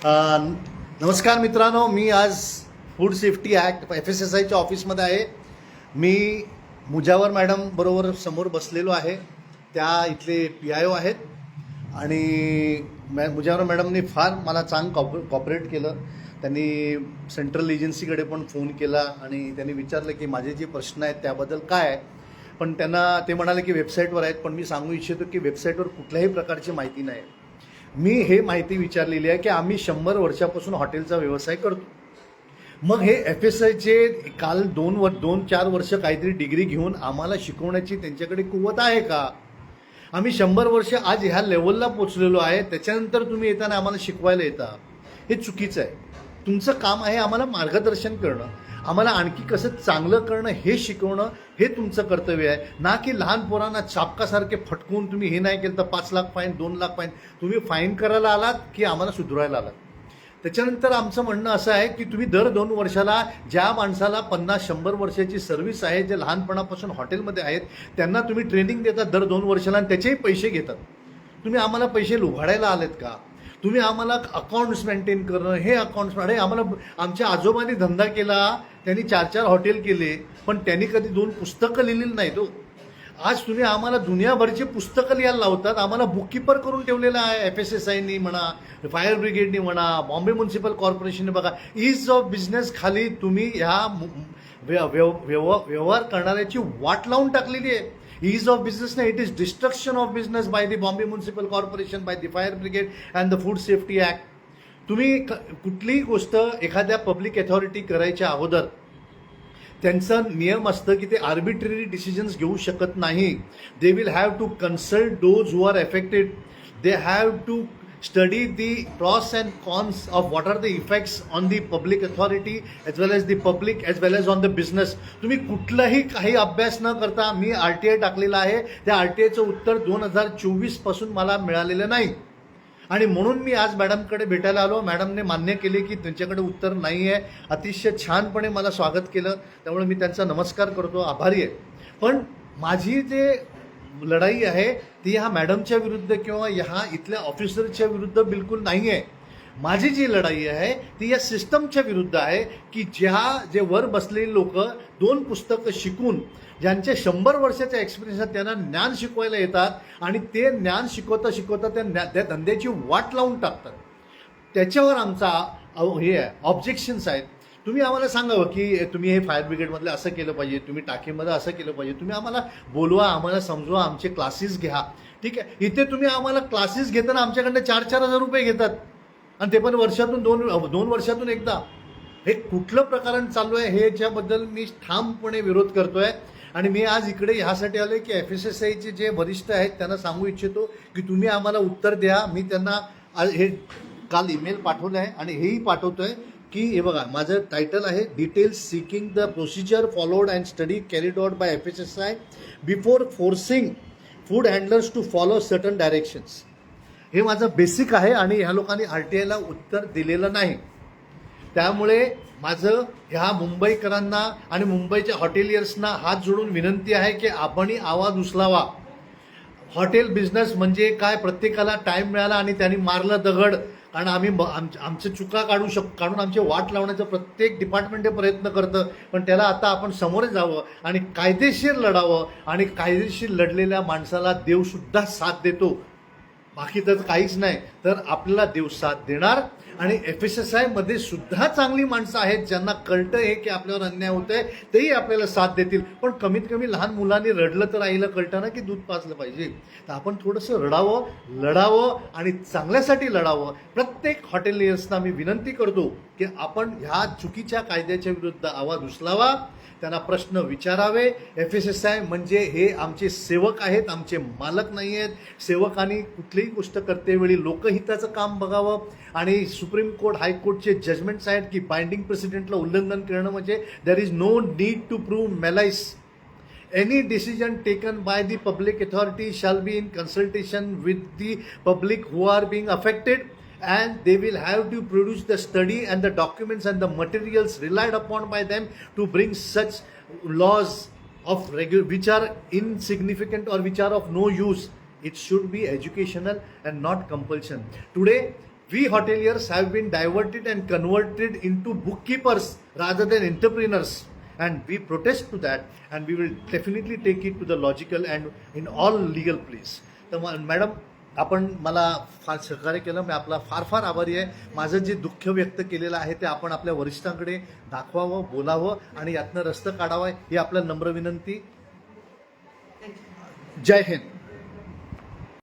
अ, नमस्कार मित्रांनो, मी आज फूड सेफ्टी ॲक्ट FSSAIच्या ऑफिसमध्ये आहे. मी मुजावर मॅडम बरोबर समोर बसलेलो आहे. त्या इथले PIO आहेत आणि मुजावर मॅडमनी फार मला कॉपरेट केलं. त्यांनी सेंट्रल एजन्सीकडे पण फोन केला आणि त्यांनी विचारलं की माझे जे प्रश्न आहेत त्याबद्दल काय आहे. पण त्यांना ते म्हणाले की वेबसाईटवर आहेत. पण मी सांगू इच्छितो की वेबसाईटवर कुठल्याही प्रकारची माहिती नाही. मी हे माहिती विचारलेली आहे की आम्ही 100 वर्षापासून हॉटेलचा व्यवसाय करतो. मग हे FSIचे काल 2-4 वर्ष काहीतरी डिग्री घेऊन आम्हाला शिकवण्याची त्यांच्याकडे कुवत आहे का? आम्ही 100 वर्ष आज ह्या लेवलला पोचलेलो आहे, त्याच्यानंतर तुम्ही येताना आम्हाला शिकवायला येता, हे चुकीचं आहे. तुमचं काम आहे आम्हाला मार्गदर्शन करणं, आम्हाला आणखी कसं चांगलं करणं हे शिकवणं, हे तुमचं कर्तव्य आहे. ना की लहान पोरांना चापकासारखे फटकून तुम्ही हे नाही केलं तर 5 लाख फाईन, 2 लाख फाईन. तुम्ही फाईन करायला आलात की आम्हाला सुधारायला आलात. त्याच्यानंतर आमचं म्हणणं असं आहे की तुम्ही दर 2 वर्षाला ज्या माणसाला 50-100 वर्षाची सर्व्हिस आहे, जे लहानपणापासून हॉटेलमध्ये आहेत, त्यांना तुम्ही ट्रेनिंग देतात दर 2 वर्षाला आणि त्याचेही पैसे घेतात. तुम्ही आम्हाला पैसे लुबाडायला आलेत का? तुम्ही आम्हाला अकाउंट्स मेंटेन करणं, हे अकाउंट्स, अरे आम्हाला आमच्या आजोबांनी धंदा केला, त्यांनी 4-4 हॉटेल केले, पण त्यांनी कधी 2 पुस्तकं लिहिलेली नाहीत हो. आज तुम्ही आम्हाला दुनियाभरची पुस्तकं लिहायला लावतात. आम्हाला बुककीपर करून ठेवलेलं आहे FSSAIनी म्हणा, फायर ब्रिगेडनी म्हणा, बॉम्बे म्युन्सिपल कॉर्पोरेशनने. बघा, ईज ऑफ बिझनेस खाली तुम्ही ह्या व्यवहार करणाऱ्याची वाट लावून टाकलेली आहे. ईज ऑफ बिझनेस नाही, it is destruction of business by the Bombay municipal corporation, by the fire brigade and the food safety act. तुम्ही कुठलीही गोष्ट एखाद्या पब्लिक अथॉरिटी करायच्या अगोदर त्यांचं नियम असतं की ते आर्बिट्ररी डिसिजन्स घेऊ शकत नाही. They will have to consult those who are affected. They have to study the pros and cons of what are the effects on the public authority as well as the public as well as on the business. तुम्ही कुठलाही काही अभ्यास न करता मी RTI टाकलेला आहे. त्या RTIचं उत्तर 2024 पासून मला मिळालेलं नाही आणि म्हणून मी आज मॅडमकडे भेटायला आलो. मॅडमने मान्य केले की त्यांच्याकडे उत्तर नाही आहे. अतिशय छानपणे मला स्वागत केलं, त्यामुळे मी त्यांचा नमस्कार करतो, आभारी आहे. पण माझी जे लढाई आहे ती ह्या मॅडमच्या विरुद्ध किंवा ह्या इथल्या ऑफिसरच्या विरुद्ध बिलकुल नाही आहे. माझी जी लढाई आहे ती या सिस्टमच्या विरुद्ध आहे की जे वर बसलेली लोक 2 पुस्तकं शिकून, ज्यांचे 100 वर्षाचा एक्सपिरियन्स आहे, त्यांना ज्ञान शिकवायला येतात आणि ते ज्ञान शिकवता त्या धंद्याची वाट लावून टाकतात. त्याच्यावर आमचा हे आहे, ऑब्जेक्शन्स आहेत. तुम्ही आम्हाला सांगावं की तुम्ही हे फायर ब्रिगेडमधलं असं केलं पाहिजे, तुम्ही टाकीमध्ये असं केलं पाहिजे. तुम्ही आम्हाला बोलवा, आम्हाला समजवा, आमचे क्लासेस घ्या. ठीक आहे, इथे तुम्ही आम्हाला क्लासेस घेताना आमच्याकडनं 4-4 हजार रुपये घेतात आणि ते पण वर्षातून 2 वर्षातून एकदा. हे कुठलं प्रकरण चालू आहे हे याच्याबद्दल मी ठामपणे विरोध करतोय. आणि मी आज इकडे ह्यासाठी आलो की FSSAIचे जे वरिष्ठ आहेत त्यांना सांगू इच्छितो की तुम्ही आम्हाला उत्तर द्या. मी त्यांना हे काल ईमेल पाठवलं आहे आणि हेही पाठवतोय की हे बघा, माझं टायटल आहे details seeking the procedure followed and study carried out by FSSAI before forcing food handlers to follow certain directions. हे माझं बेसिक आहे आणि ह्या लोकांनी RTIला उत्तर दिलेलं नाही. त्यामुळे माझं ह्या मुंबईकरांना आणि मुंबईच्या हॉटेलियर्सना हात जोडून विनंती आहे की आपणही आवाज उचलावा. हॉटेल बिझनेस म्हणजे काय, प्रत्येकाला टाईम मिळाला आणि त्यांनी मारलं दगड, कारण आम्ही आमच्या चुका काढून आमचे वाट लावण्याचा प्रत्येक डिपार्टमेंट प्रयत्न करतं. पण त्याला आता आपण समोर जावं आणि कायदेशीर लढावं आणि कायदेशीर लढलेल्या माणसाला देवसुद्धा साथ देतो. बाकी तर काहीच नाही, तर आपल्याला देव साथ देणार. आणि FSSAIमध्ये सुद्धा चांगली माणसं आहेत ज्यांना कळतं आहे की आपल्यावर अन्याय होत आहे, तेही आपल्याला साथ देतील. पण कमीत कमी लहान मुलांनी रडलं तर आईला कळतं ना की दूध पाजलं पाहिजे. तर आपण थोडंसं रडावं, लढावं आणि चांगल्यासाठी लढावं. प्रत्येक हॉटेलियर्सना मी विनंती करतो की आपण ह्या चुकीच्या कायद्याच्या विरुद्ध आवाज उचलावा, त्यांना प्रश्न विचारावे. FSSAI म्हणजे हे आमचे सेवक आहेत, आमचे मालक नाही आहेत. सेवकांनी कुठलीही गोष्ट करतेवेळी लोकहिताचं काम बघावं. आणि सुप्रीम कोर्ट, हायकोर्टचे जजमेंट्स आहेत की बाइंडिंग प्रेसिडेंटला उल्लंघन करणं म्हणजे there is no need to prove malice. Any decision taken by the public authority shall be in consultation with the public who are being affected, and they will have to produce the study and the documents and the materials relied upon by them to bring such laws of which are insignificant or which are of no use. It should be educational and not compulsion. Today We hoteliers have been diverted and converted into bookkeepers rather than entrepreneurs. And we protest to that, and we will definitely take it to the logical and in all legal place. तर madam, आपण मला फार सहकार्य केलं, मी आपला फार फार आभारी आहे. माझं जे दुःख व्यक्त केलेलं आहे ते आपण आपल्या वरिष्ठांकडे दाखवावं, बोलावं आणि यातनं रस्ता काढावं ही आपल्या नम्र विनंती. जय हिंद.